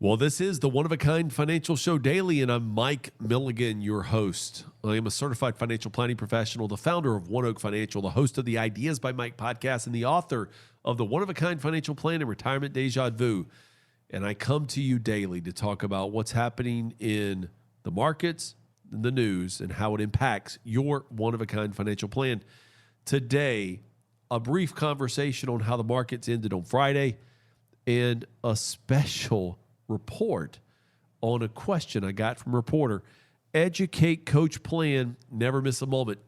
Well, this is the one-of-a-kind financial show daily, and I'm Mike Milligan, your host. I am a certified financial planning professional, the founder of One Oak Financial, the host of the Ideas by Mike podcast, and the author of the one-of-a-kind financial plan and retirement deja vu. And I come to you daily to talk about what's happening in the markets, in the news, and how it impacts your one-of-a-kind financial plan. Today, a brief conversation on how the markets ended on Friday, and a special report on a question I got from a reporter. Educate, coach, plan, never miss a moment.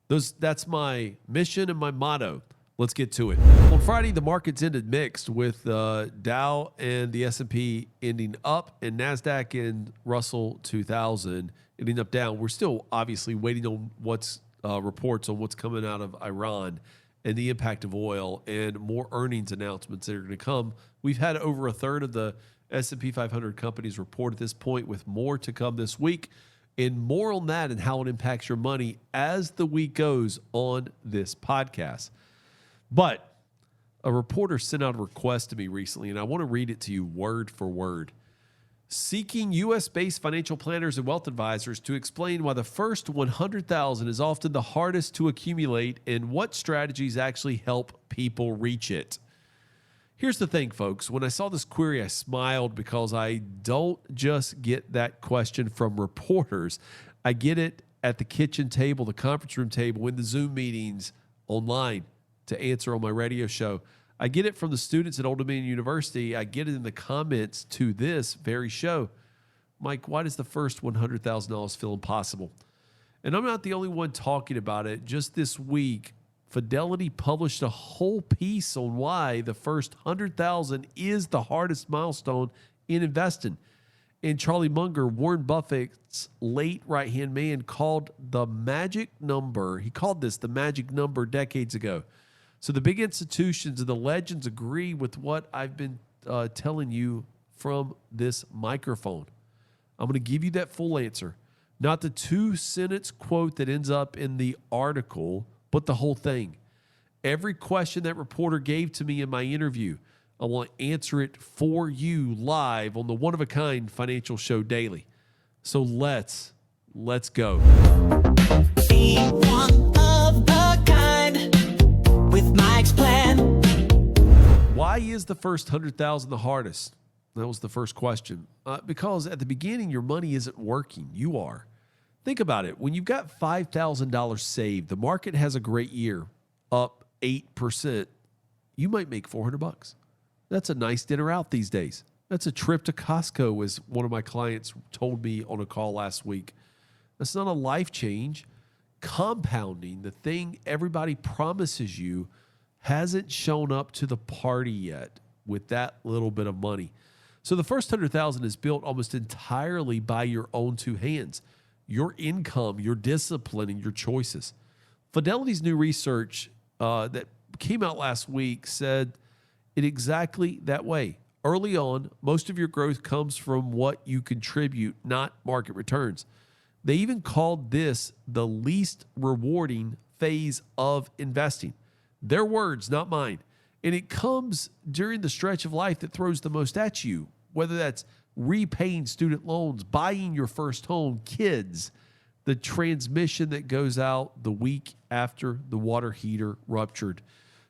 That's my mission and my motto. Let's get to it. On Friday, the markets ended mixed, with Dow and the S&P ending up and NASDAQ and Russell 2000 ending up down. We're still obviously waiting on what's reports on what's coming out of Iran and the impact of oil and more earnings announcements that are going to come. We've had over a third of the S&P 500 companies report at this point, with more to come this week, and more on that and how it impacts your money as the week goes on this podcast. But a reporter sent out a request to me recently, and I want to read it to you word for word. Seeking U.S.-based financial planners and wealth advisors to explain why the first $100,000 is often the hardest to accumulate and what strategies actually help people reach it. Here's the thing, folks. When I saw this query, I smiled because I don't just get that question from reporters. I get it at the kitchen table, the conference room table, in the Zoom meetings, online, to answer on my radio show. I get it from the students at Old Dominion University. I get it in the comments to this very show. Mike, why does the first $100,000 feel impossible? And I'm not the only one talking about it. Just this week, Fidelity published a whole piece on why the first $100,000 is the hardest milestone in investing. And Charlie Munger, Warren Buffett's late right-hand man, called the magic number. He called this the magic number decades ago. So the big institutions and the legends agree with what I've been telling you from this microphone. I'm going to give you that full answer. Not the two-sentence quote that ends up in the article, but the whole thing. Every question that reporter gave to me in my interview, I want to answer it for you live on the one-of-a-kind financial show daily. So let's go. Be one of a kind with Mike's plan. Why is the first $100,000 the hardest? That was the first question. Because at the beginning, your money isn't working. You are. Think about it. When you've got $5,000 saved, the market has a great year, up 8%. You might make $400. That's a nice dinner out these days. That's a trip to Costco, as one of my clients told me on a call last week. That's not a life change. Compounding, the thing everybody promises you, hasn't shown up to the party yet with that little bit of money. So the first $100,000 is built almost entirely by your own two hands. Your income, your discipline, and your choices. Fidelity's new research that came out last week said it exactly that way. Early on, most of your growth comes from what you contribute, not market returns. They even called this the least rewarding phase of investing. Their words, not mine. And it comes during the stretch of life that throws the most at you, whether that's repaying student loans, buying your first home, kids, the transmission that goes out the week after the water heater ruptured.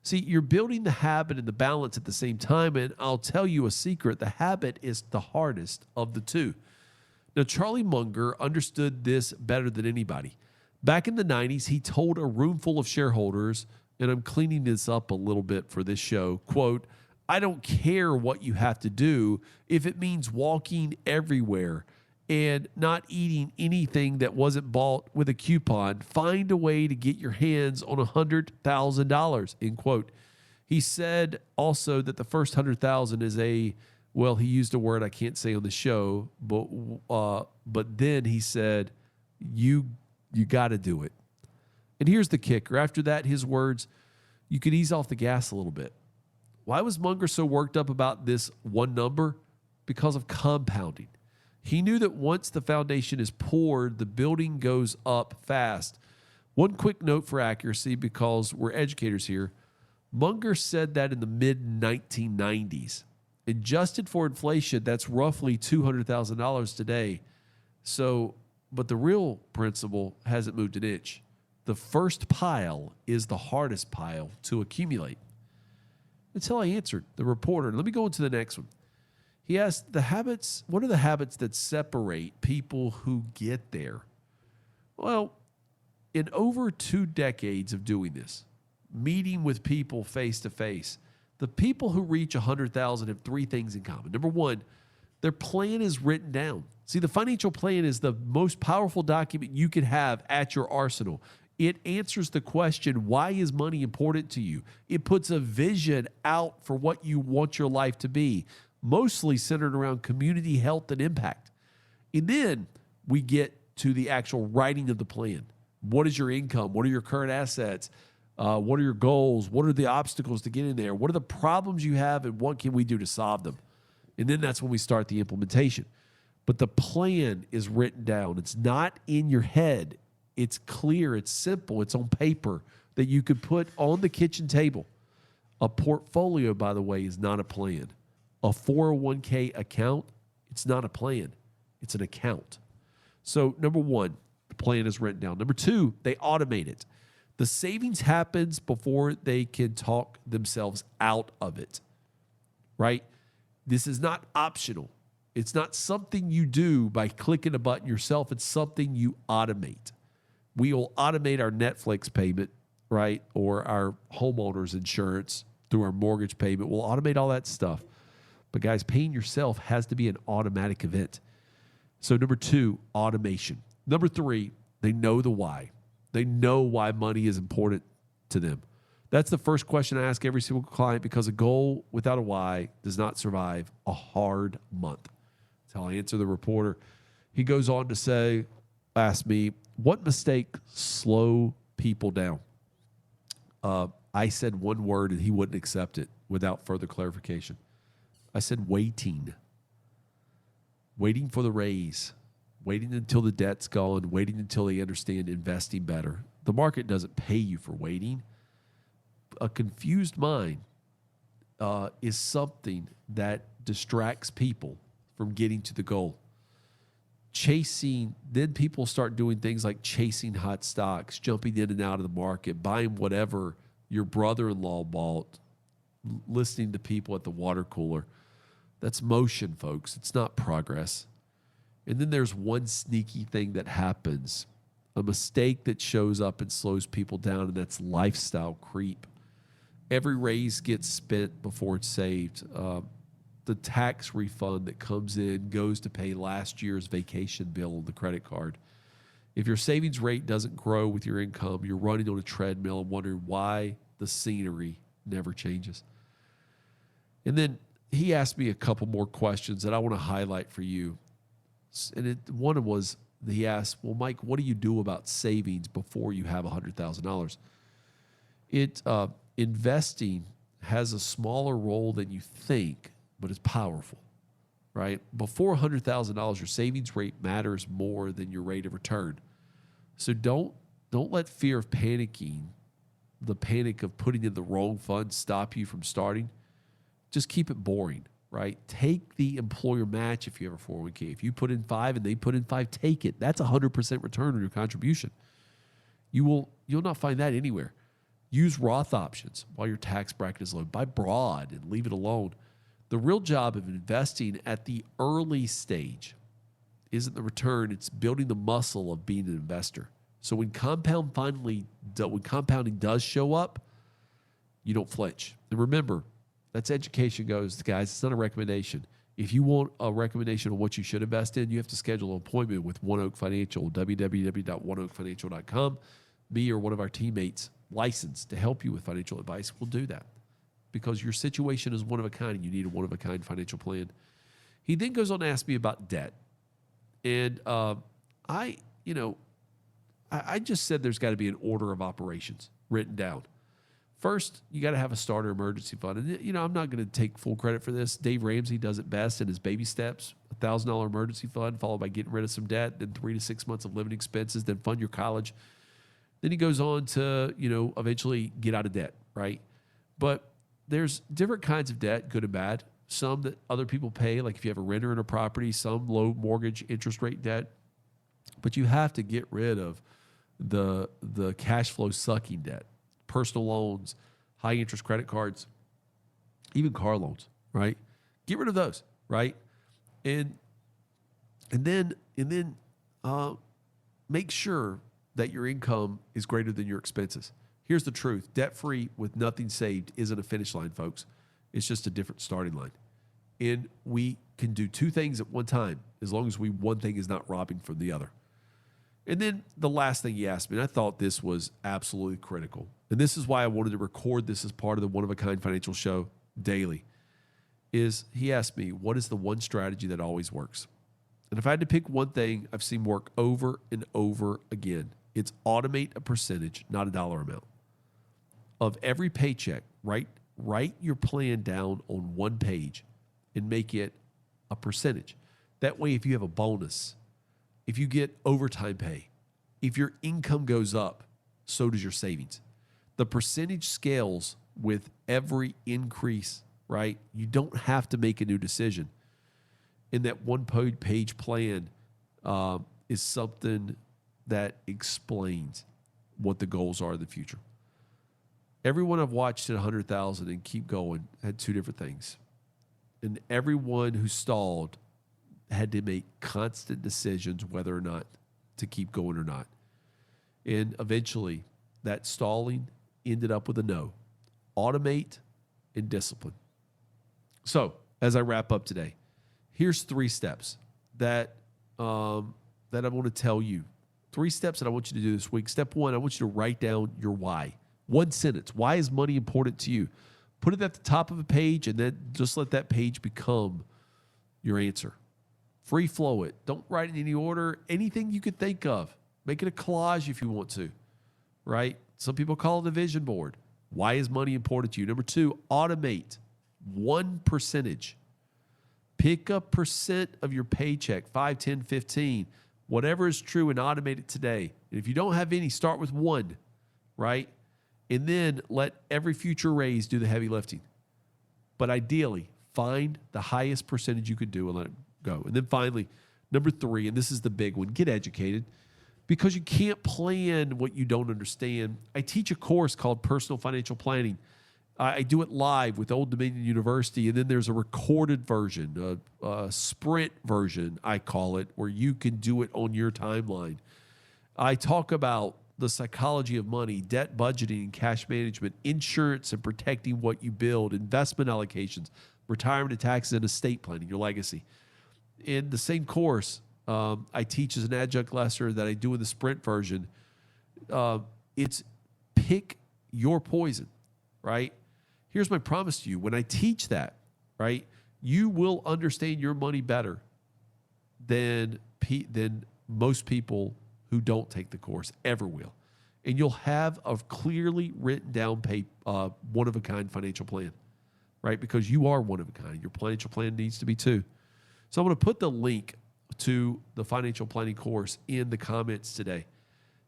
See, you're building the habit and the balance at the same time, and I'll tell you a secret. The habit is the hardest of the two. Now, Charlie Munger understood this better than anybody. Back in the 90s, he told a room full of shareholders, and I'm cleaning this up a little bit for this show, quote, "I don't care what you have to do if it means walking everywhere and not eating anything that wasn't bought with a coupon. Find a way to get your hands on $100,000, end quote. He said also that the first $100,000 is he used a word I can't say on the show, but then he said, you got to do it. And here's the kicker. After that, his words, you could ease off the gas a little bit. Why was Munger so worked up about this one number? Because of compounding. He knew that once the foundation is poured, the building goes up fast. One quick note for accuracy, because we're educators here. Munger said that in the mid-1990s. Adjusted for inflation, that's roughly $200,000 today. So, but the real principal hasn't moved an inch. The first pile is the hardest pile to accumulate. That's how I answered the reporter. Let me go into the next one. He asked what are the habits that separate people who get there? Well, in over 2 decades of doing this, meeting with people face to face, the people who reach 100,000 have 3 things in common. Number 1, their plan is written down. See, the financial plan is the most powerful document you can have at your arsenal. It answers the question, why is money important to you? It puts a vision out for what you want your life to be, mostly centered around community health and impact. And then we get to the actual writing of the plan. What is your income? What are your current assets? What are your goals? What are the obstacles to get in there? What are the problems you have, and what can we do to solve them? And then that's when we start the implementation. But the plan is written down. It's not in your head. It's clear. It's simple. It's on paper that you could put on the kitchen table. A portfolio, by the way, is not a plan. A 401k account, it's not a plan. It's an account. So number 1, the plan is written down. Number 2, they automate it. The savings happens before they can talk themselves out of it, right? This is not optional. It's not something you do by clicking a button yourself. It's something you automate. We will automate our Netflix payment, right? Or our homeowner's insurance through our mortgage payment. We'll automate all that stuff. But guys, paying yourself has to be an automatic event. So number 2, automation. Number 3, they know the why. They know why money is important to them. That's the first question I ask every single client, because a goal without a why does not survive a hard month. That's how I answer the reporter. He goes on to ask me, what mistakes slow people down? I said one word and he wouldn't accept it without further clarification. I said waiting. Waiting for the raise. Waiting until the debt's gone, waiting until they understand investing better. The market doesn't pay you for waiting. A confused mind is something that distracts people from getting to the goal. Then people start doing things like chasing hot stocks, jumping in and out of the market, buying whatever your brother-in-law bought, listening to people at the water cooler. That's motion, folks. It's not progress. And then there's one sneaky thing that happens, a mistake that shows up and slows people down, and that's lifestyle creep. Every raise gets spent before it's saved. The tax refund that comes in goes to pay last year's vacation bill on the credit card. If your savings rate doesn't grow with your income, you're running on a treadmill and wondering why the scenery never changes. And then he asked me a couple more questions that I want to highlight for you. And one was, he asked, well, Mike, what do you do about savings before you have $100,000? Investing has a smaller role than you think, but it's powerful, right? Before $100,000, your savings rate matters more than your rate of return. So don't let fear of panicking, the panic of putting in the wrong fund, stop you from starting. Just keep it boring. Right? Take the employer match if you have a 401k. If you put in 5 and they put in 5, take it. That's 100% return on your contribution. You'll not find that anywhere. Use Roth options while your tax bracket is low. Buy broad and leave it alone. The real job of investing at the early stage isn't the return. It's building the muscle of being an investor. So when compounding does show up, you don't flinch. And remember, that's education goes, guys. It's not a recommendation. If you want a recommendation on what you should invest in, you have to schedule an appointment with One Oak Financial, www.oneoakfinancial.com. Me or one of our teammates licensed to help you with financial advice will do that, because your situation is one of a kind and you need a one-of-a-kind financial plan. He then goes on to ask me about debt. And I just said there's got to be an order of operations written down. First, you got to have a starter emergency fund. And, I'm not going to take full credit for this. Dave Ramsey does it best in his baby steps. $1,000 emergency fund, followed by getting rid of some debt, then 3 to 6 months of living expenses, then fund your college. Then he goes on to, eventually get out of debt, right? But there's different kinds of debt, good and bad. some that other people pay, like if you have a renter in a property, some low mortgage interest rate debt. But you have to get rid of the cash flow sucking debt, personal loans, high interest credit cards, even car loans, right? Get rid of those, right? And then make sure that your income is greater than your expenses. Here's the truth. Debt-free with nothing saved isn't a finish line, folks. It's just a different starting line. And we can do two things at one time as long as one thing is not robbing from the other. And then the last thing he asked me, and I thought this was absolutely critical, and this is why I wanted to record this as part of the One of a Kind Financial Show daily, is he asked me, what is the one strategy that always works? And if I had to pick one thing I've seen work over and over again, it's automate a percentage, not a dollar amount. Of every paycheck, write your plan down on one page and make it a percentage. That way, if you have a bonus, if you get overtime pay, if your income goes up, so does your savings. The percentage scales with every increase, right? You don't have to make a new decision. And that one page plan is something that explains what the goals are in the future. Everyone I've watched at 100,000 and keep going had two different things. And everyone who stalled had to make constant decisions whether or not to keep going or not. And eventually, that stalling ended up with a no. Automate and discipline. So, as I wrap up today, here's 3 steps that I want to tell you. 3 steps that I want you to do this week. Step 1, I want you to write down your why. One sentence. Why is money important to you? Put it at the top of a page and then just let that page become your answer. Free flow it. Don't write in any order. Anything you could think of. Make it a collage if you want to, right? Some people call it a vision board. Why is money important to you? Number 2, automate one percentage. Pick a percent of your paycheck, 5, 10, 15, whatever is true, and automate it today. And if you don't have any, start with 1, right? And then let every future raise do the heavy lifting. But ideally, find the highest percentage you could do and let it go. And then finally, number 3, and this is the big one, get educated, because you can't plan what you don't understand. I teach a course called Personal Financial Planning. I do it live with Old Dominion University, and then there's a recorded version, a sprint version, I call it, where you can do it on your timeline. I talk about the psychology of money, debt budgeting and cash management, insurance and protecting what you build, investment allocations, retirement and taxes, and estate planning, your legacy. In the same course, I teach as an adjunct lesson that I do in the sprint version. It's pick your poison, right? Here's my promise to you. When I teach that, right, you will understand your money better than most people who don't take the course ever will. And you'll have a clearly written down one-of-a-kind financial plan, right? Because you are one of a kind. Your financial plan needs to be too. So I'm going to put the link to the financial planning course in the comments today.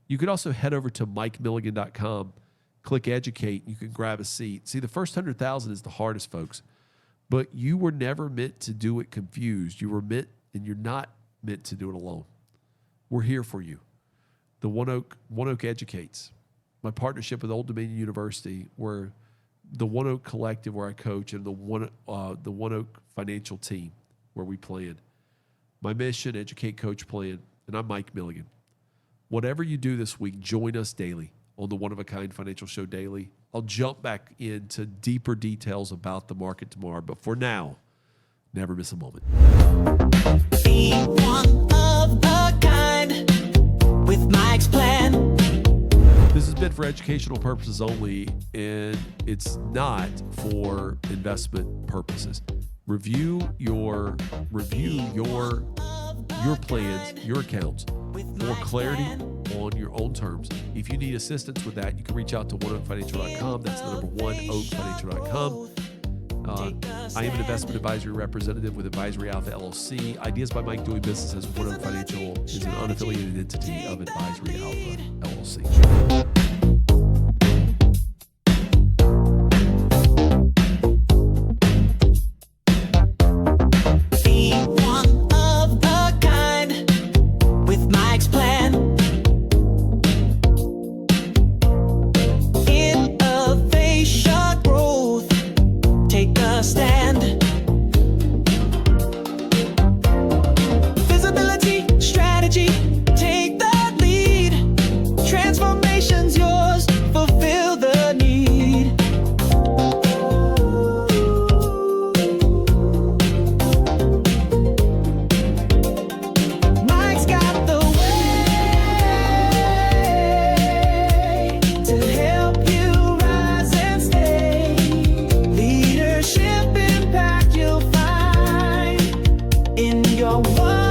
You could also head over to mikemilligan.com, click educate, you can grab a seat. See, the first 100,000 is the hardest, folks, but you were never meant to do it confused. You were meant, and you're not meant to do it alone. We're here for you. The One Oak Educates, my partnership with Old Dominion University, where the One Oak Collective, where I coach, and the One Oak Financial Team, where we plan. My mission, educate, coach, plan, and I'm Mike Milligan. Whatever you do this week, join us daily on the One of a Kind Financial Show Daily. I'll jump back into deeper details about the market tomorrow, but for now, never miss a moment. Be one of a kind with Mike's plan. This has been for educational purposes only, and it's not for investment purposes. Review your plans, your accounts for clarity on your own terms. If you need assistance with that, you can reach out to oneoakfinancial.com. That's the number one, oakfinancial.com. I am an investment advisory representative with Advisory Alpha LLC. Ideas by Mike doing business as One Oak Financial is an unaffiliated entity of Advisory Alpha LLC. One